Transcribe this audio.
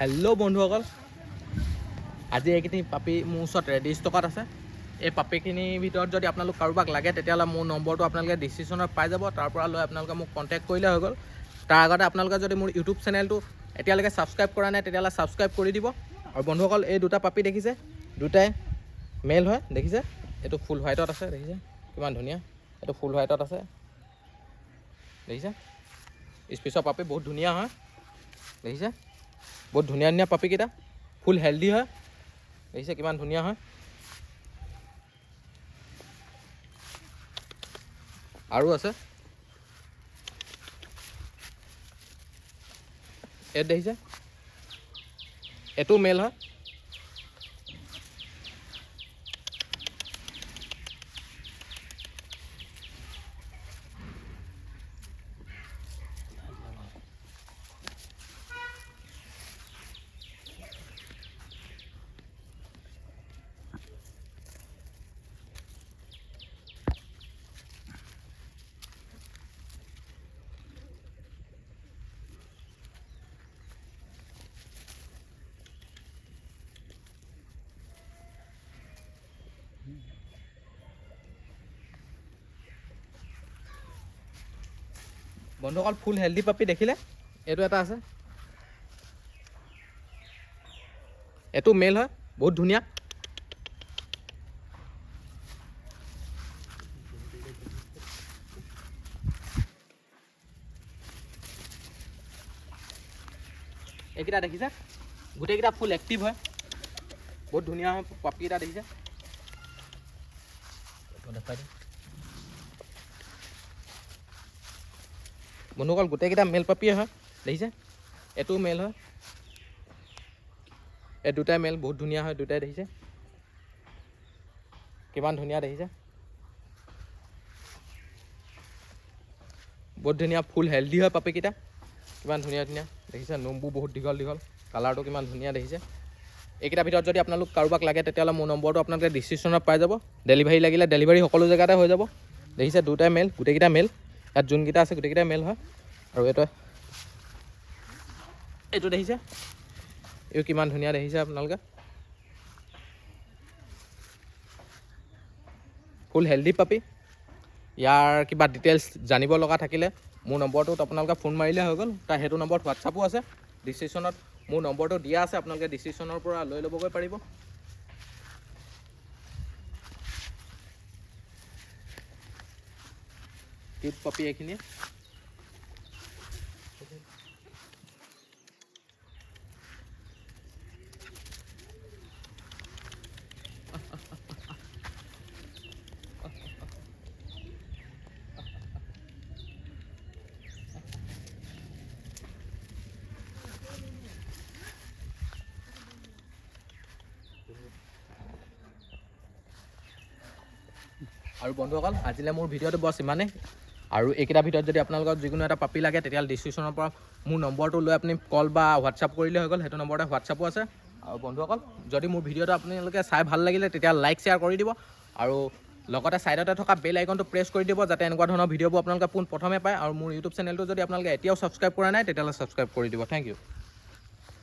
Hello' বন্ধুসকল, আজি এইখিনি পাপি মোৰ ওচৰত ৰেডি ষ্টকত আছে। এই পাপিখিনিৰ ভিতৰত যদি আপোনালোক কাৰোবাক লাগে তেতিয়াহ'লে মোৰ নম্বৰটো আপোনালোকে ডিছক্ৰিপশ্যনত পাই যাব। তাৰ পৰা লৈ আপোনালোকে মোক কণ্টেক্ট কৰিলে হৈ গ'ল। তাৰ আগতে আপোনালোকে যদি মোৰ ইউটিউব চেনেলটো এতিয়ালৈকে ছাবস্ক্ৰাইব কৰা নাই তেতিয়াহ'লে ছাবস্ক্ৰাইব কৰি দিব। আৰু বন্ধুসকল, এই দুটা পাপি দেখিছে, দুটাই মেল হয়। দেখিছে, এইটো ফুল হোৱাইটত আছে, দেখিছে কিমান ধুনীয়া। এইটো ফুল হোৱাইটত আছে, দেখিছে। স্পেচৰ পাপি বহুত ধুনীয়া হয়, দেখিছে। বহুত ধুনীয়া ধুনীয়া পাপিকেইটা, ফুল হেল্ডি হয়, দেখিছে কিমান ধুনীয়া হয়। আৰু আছে, এইটো দেখিছে, এইটো মেল হয়। বন্ধুসকল, ফুল হেল্ডি পাপি দেখিলে, এইটো এটা আছে, এইটো মেল হয়, বহুত ধুনীয়া। এইকেইটা দেখিছে, গোটেইকেইটা ফুল এক্টিভ হয়, বহুত ধুনীয়া হয় পাপিকেইটা, দেখিছে। দেখাই দিম বন্ধুসকল, গোটেইকেইটা মেল পাপিয়ে হয়, দেখিছে। এইটোও মেল হয়, এই দুটাই মেল, বহুত ধুনীয়া হয় দুটাই, দেখিছে কিমান ধুনীয়া, দেখিছে বহুত ধুনীয়া। ফুল হেল্ডি হয় পাপিকেইটা, কিমান ধুনীয়া ধুনীয়া, দেখিছে। নোমবোৰ বহুত দীঘল দীঘল, কালাৰটো কিমান ধুনীয়া, দেখিছে। এইকেইটাৰ ভিতৰত যদি আপোনালোক কাৰোবাক লাগে তেতিয়াহ'লে মোৰ নম্বৰটো আপোনালোকে ডিছক্ৰিপশ্যনত পাই যাব। ডেলিভাৰী লাগিলে ডেলিভাৰী সকলো জেগাতে হৈ যাব, দেখিছে। দুটাই মেল, গোটেইকেইটা মেল, ইয়াত যোনকেইটা আছে গোটেইকেইটাই মেল হয়। আৰু এইটো দেখিছে, এইটো কিমান ধুনীয়া, দেখিছে আপোনালোকে। ফুল হেল্ডি পাপি। ইয়াৰ কিবা ডিটেইলছ জানিব লগা থাকিলে মোৰ নম্বৰটোত আপোনালোকে ফোন মাৰিলে হৈ গ'ল। তাৰ সেইটো নম্বৰত হোৱাটছআপো আছে, ডিছক্ৰিপশ্যনত মোৰ নম্বৰটো দিয়া আছে, আপোনালোকে ডিছক্ৰিপশ্যনৰ পৰা লৈ ল'বগৈ পাৰিব। কিউট পাপি এইখিনি। আৰু বন্ধুসকল, আজিলৈ মোৰ ভিডিঅ'টো বছ ইমানেই। আৰু এইকেইটাৰ ভিতৰত যদি আপোনালোকৰ যিকোনো এটা পাপি লাগে তেতিয়াহ'লে ডিছক্ৰিপশ্যনৰ পৰা মোৰ নম্বৰটো লৈ আপুনি কল বা হোৱাটছআপ কৰিলে হৈ গ'ল। সেইটো নম্বৰতে হোৱাটছআপো আছে। আৰু বন্ধুসকল, যদি মোৰ ভিডিঅ'টো আপোনালোকে চাই ভাল লাগিলে তেতিয়া লাইক শ্বেয়াৰ কৰি দিব। আৰু লগতে ছাইডতে থকা বেল আইকনটো প্ৰেছ কৰি দিব, যাতে এনেকুৱা ধৰণৰ ভিডিঅ'বোৰ আপোনালোকে পোনপ্ৰথমে পায়। আৰু মোৰ ইউটিউব চেনেলটো যদি আপোনালোকে এতিয়াও ছাবস্ক্ৰাইব কৰা নাই তেতিয়াহ'লে ছাবস্ক্ৰাইব কৰি দিব। Thank U.